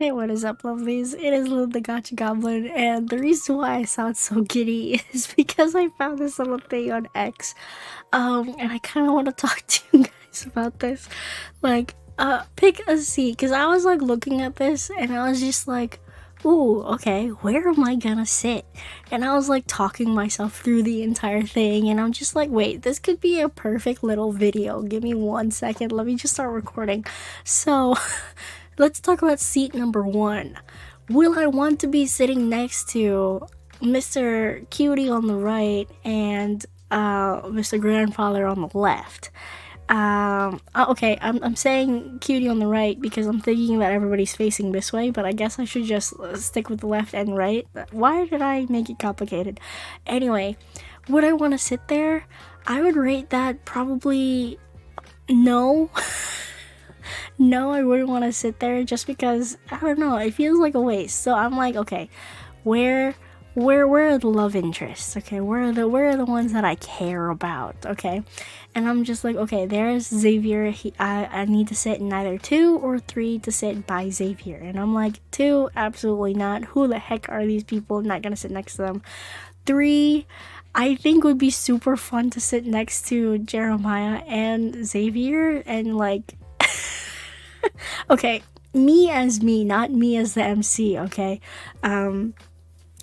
Hey, what is up, lovelies? It is Lil the Gacha Goblin, and the reason why I sound so giddy is because I found this little thing on X. And I kind of want to talk to you guys about this. Pick a seat, because I was like looking at this, and I was just like, ooh, okay, where am I gonna sit? And I was like talking myself through the entire thing, and I'm just like, wait, this could be a perfect little video. Give me 1 second, let me just start recording. So, let's talk about seat number one. Will I want to be sitting next to Mr. Cutie on the right and Mr. Grandfather on the left? Okay, I'm saying Cutie on the right because I'm thinking that everybody's facing this way, but I guess I should just stick with the left and right. Why did I make it complicated? Anyway, would I want to sit there? I would rate that probably no. No, I wouldn't want to sit there just because I don't know, it feels like a waste. So I'm like, okay, where are the love interests? Okay, where are the ones that I care about? Okay, and I'm just like, okay, there's Xavier. I need to sit in either 2 or 3 to sit by Xavier, and I'm like, 2, absolutely not. Who the heck are these people? I'm not gonna sit next to them. 3, I think would be super fun to sit next to Jeremiah and Xavier, and like okay, me as me, not me as the MC, okay?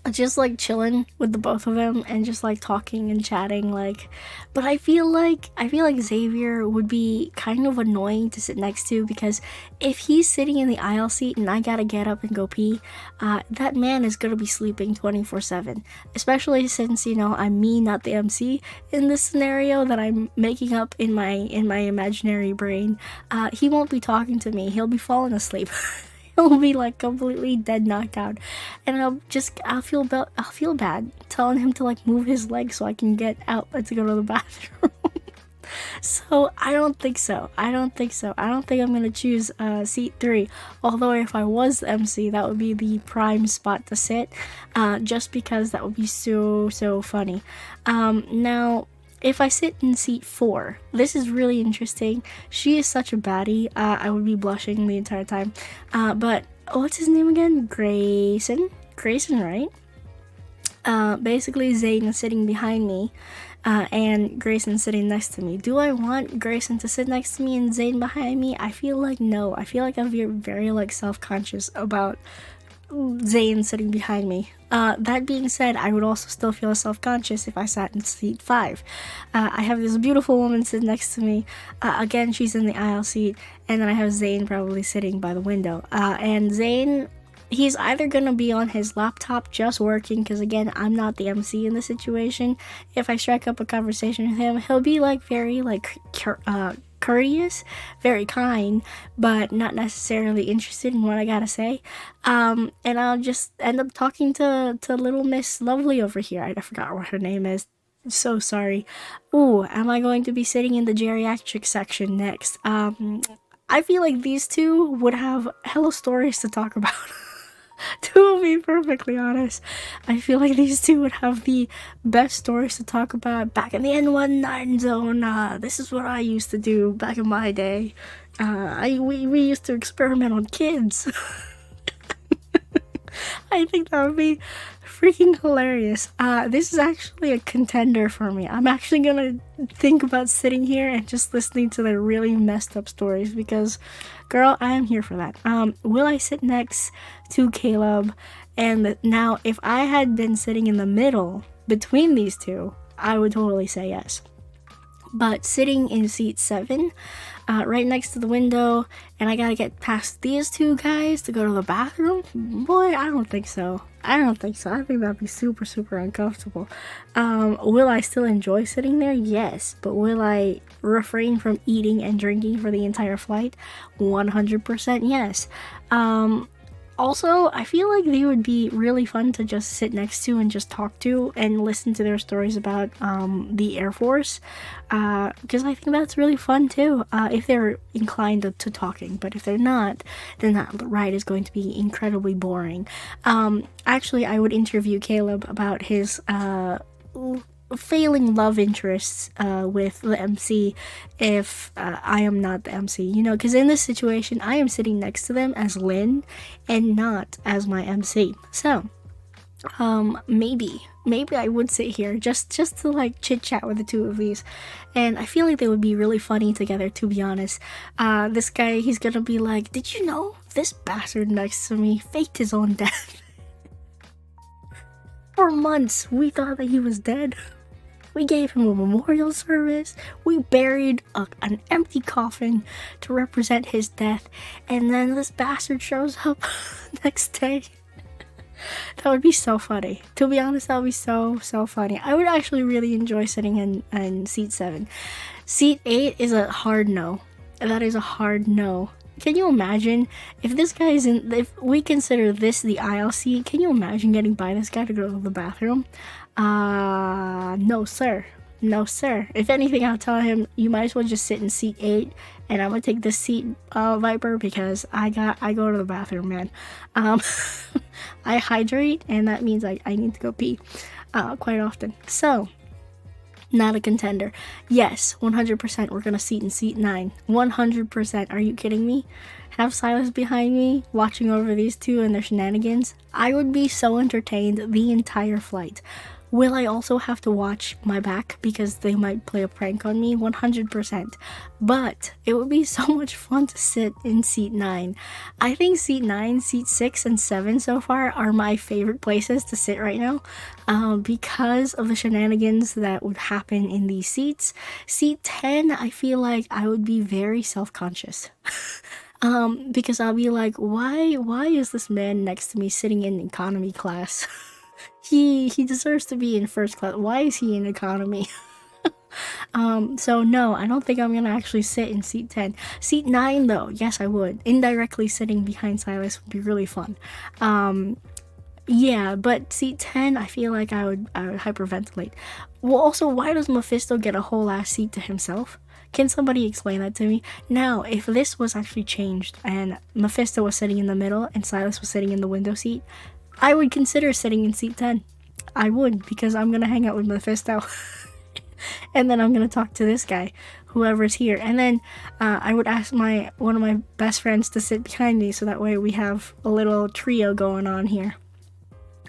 Just like chilling with the both of them and just like talking and chatting, like, but I feel like Xavier would be kind of annoying to sit next to, because if he's sitting in the aisle seat and I gotta get up and go pee, that man is gonna be sleeping 24/7, especially since, you know, I'm me, not the MC in this scenario that I'm making up in my imaginary brain. He won't be talking to me, he'll be falling asleep. He'll be like completely dead knocked out, and I'll feel bad telling him to like move his legs so I can get out to go to the bathroom. So I don't think so. I don't think I'm gonna choose seat 3. Although if I was the MC, that would be the prime spot to sit, just because that would be so funny. Now, if I sit in seat 4, this is really interesting. She is such a baddie. I would be blushing the entire time. But what's his name again? Grayson, right? Basically Zane is sitting behind me, and Grayson sitting next to me. Do I want Grayson to sit next to me and Zane behind me? I feel like no. I feel like I'm very like self-conscious about Zane sitting behind me. That being said, I would also still feel self-conscious if I sat in seat 5. I have this beautiful woman sitting next to me. Again, she's in the aisle seat, and then I have Zane probably sitting by the window. And Zane, he's either gonna be on his laptop just working, because again, I'm not the MC in the situation. If I strike up a conversation with him, he'll be like very like courteous, very kind, but not necessarily interested in what I gotta say. And I'll just end up talking to little Miss Lovely over here. I forgot what her name is. So sorry. Ooh, am I going to be sitting in the geriatric section next? I feel like these two would have hella stories to talk about. To be perfectly honest, I feel like these two would have the best stories to talk about. Back in the N19 zone, this is what I used to do back in my day. We used to experiment on kids. I think that would be freaking hilarious. This is actually a contender for me. I'm actually gonna think about sitting here and just listening to their really messed up stories, because, girl, I am here for that. Will I sit next to Caleb? And now, if I had been sitting in the middle between these two, I would totally say yes. But sitting in seat 7, right next to the window, and I gotta get past these two guys to go to the bathroom? Boy, I don't think so. I think that'd be super uncomfortable. Will I still enjoy sitting there? Yes. But will I refrain from eating and drinking for the entire flight? 100% yes. Also, I feel like they would be really fun to just sit next to and just talk to and listen to their stories about the Air Force, because I think that's really fun too, if they're inclined to talking. But if they're not, then that ride is going to be incredibly boring. Actually, I would interview Caleb about his failing love interests with the MC if I am not the MC, you know, because in this situation I am sitting next to them as Lynn and not as my MC. So maybe I would sit here just to like chit chat with the two of these, and I feel like they would be really funny together, to be honest. This guy, he's gonna be like, did you know this bastard next to me faked his own death? For months we thought that he was dead. We gave him a memorial service, we buried an empty coffin to represent his death, and then this bastard shows up next day. That would be so funny. To be honest, that would be so funny. I would actually really enjoy sitting in seat 7. Seat 8 is a hard no. That is a hard no. Can you imagine if this guy isn't, if we consider this the aisle seat, can you imagine getting by this guy to go to the bathroom? No sir. No sir. If anything, I'll tell him, you might as well just sit in seat 8 and I'm gonna take this seat, Viper, because I go to the bathroom, man. I hydrate, and that means I need to go pee quite often. So, not a contender. Yes, 100% we're gonna seat in seat 9. 100%. Are you kidding me? Have Silas behind me, watching over these two and their shenanigans. I would be so entertained the entire flight. Will I also have to watch my back because they might play a prank on me? 100%. But it would be so much fun to sit in seat 9. I think seat 9, seat 6, and 7 so far are my favorite places to sit right now because of the shenanigans that would happen in these seats. Seat 10, I feel like I would be very self-conscious. Because I'll be like, why is this man next to me sitting in economy class? He deserves to be in first class. Why is he in economy? So no, I don't think I'm gonna actually sit in seat 10. Seat 9 though, yes I would. Indirectly sitting behind Silas would be really fun. Yeah, but seat 10, I feel like I would hyperventilate. Well, also, why does Mephisto get a whole ass seat to himself? Can somebody explain that to me? Now, if this was actually changed and Mephisto was sitting in the middle and Silas was sitting in the window seat, I would consider sitting in seat 10. I would, because I'm gonna hang out with Mephisto. And then I'm gonna talk to this guy, whoever's here. And then I would ask one of my best friends to sit behind me, so that way we have a little trio going on here.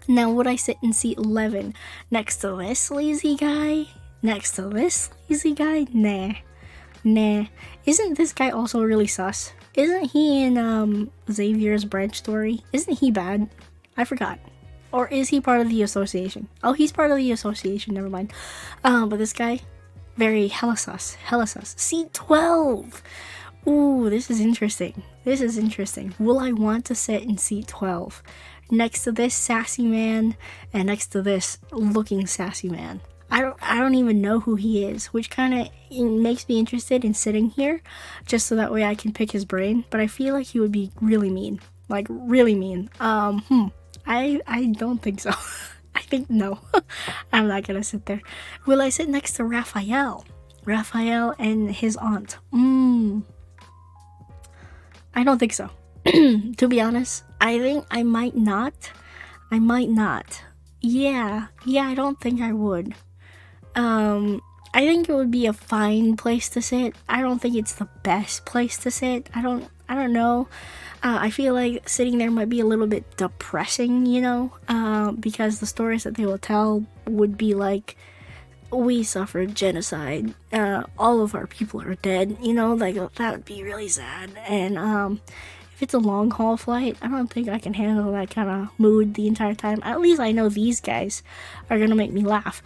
Now, would I sit in seat 11 next to this sleazy guy? Next to this sleazy guy? Nah. Isn't this guy also really sus? Isn't he in Xavier's branch story? Isn't he bad? I forgot. Or is he part of the association? Oh, he's part of the association, never mind. But this guy, very hella sus. Seat 12! Ooh, this is interesting. Will I want to sit in seat 12? Next to this sassy man, and next to this looking sassy man. I don't even know who he is, which kind of makes me interested in sitting here, just so that way I can pick his brain, but I feel like he would be really mean. Like, really mean. I don't think so. I think no. I'm not gonna sit there. Will I sit next to Raphael? Raphael and his aunt. I don't think so. To be honest, I think I might not. Yeah, I don't think I would. I think it would be a fine place to sit. I don't think it's the best place to sit. I don't know. I feel like sitting there might be a little bit depressing, you know, because the stories that they will tell would be like, we suffered genocide, all of our people are dead, you know, like that would be really sad. And if it's a long haul flight, I don't think I can handle that kind of mood the entire time. At least I know these guys are gonna make me laugh.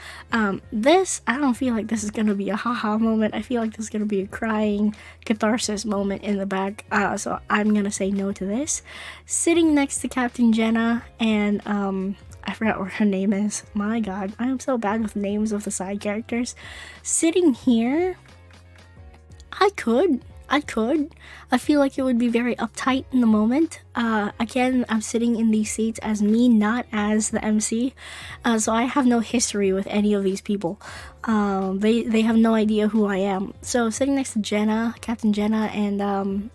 This, I don't feel like this is gonna be a haha moment. I feel like this is gonna be a crying catharsis moment in the back. So I'm gonna say no to this. Sitting next to Captain Jenna and I forgot what her name is. My god, I am so bad with names of the side characters. Sitting here, I could. I feel like it would be very uptight in the moment. Again, I'm sitting in these seats as me, not as the MC. So I have no history with any of these people. They have no idea who I am. So sitting next to Jenna, Captain Jenna, and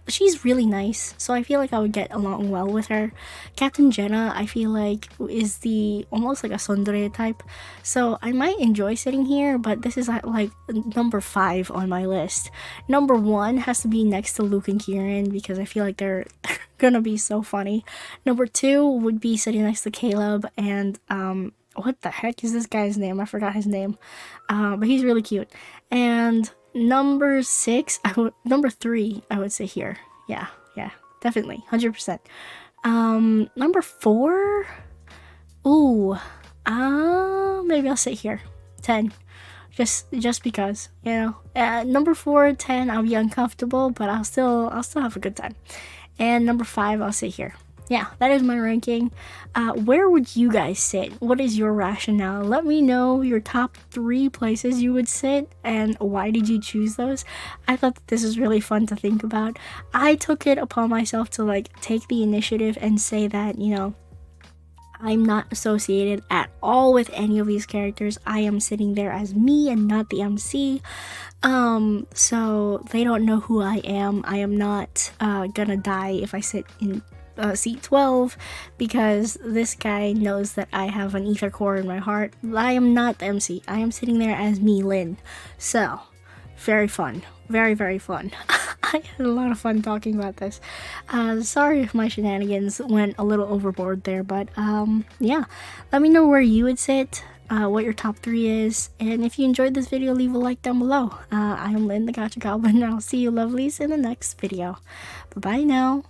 she's really nice, so I feel like I would get along well with her. Captain Jenna, I feel like, is the almost like a tsundere type, so I might enjoy sitting here, but this is like number 5 on my list. Number 1 has to be next to Luke and Kieran because I feel like they're gonna be so funny. Number 2 would be sitting next to Caleb, and what the heck is this guy's name? I forgot his name, but he's really cute. And number 3, I would say here. Yeah, definitely, 100%. Number 4, ooh, maybe I'll sit here. 10, just because, you know. Number 4, 10, I'll be uncomfortable, but I'll still have a good time. And number 5, I'll sit here. Yeah, that is my ranking. Where would you guys sit? What is your rationale? Let me know your top 3 places you would sit and why did you choose those. I thought that this was really fun to think about. I took it upon myself to like take the initiative and say that, you know, I'm not associated at all with any of these characters. I am sitting there as me and not the MC. So they don't know who I am. I am not gonna die if I sit in seat 12 because this guy knows that I have an ether core in my heart. I am not the MC. I am sitting there as me, Lynn. So very fun, very, very fun. I had a lot of fun talking about this. Sorry if my shenanigans went a little overboard there, but yeah, let me know where you would sit, what your top 3 is, and if you enjoyed this video, leave a like down below. I am Lynn, the Gacha Goblin, and I'll see you lovelies in the next video. Bye bye now.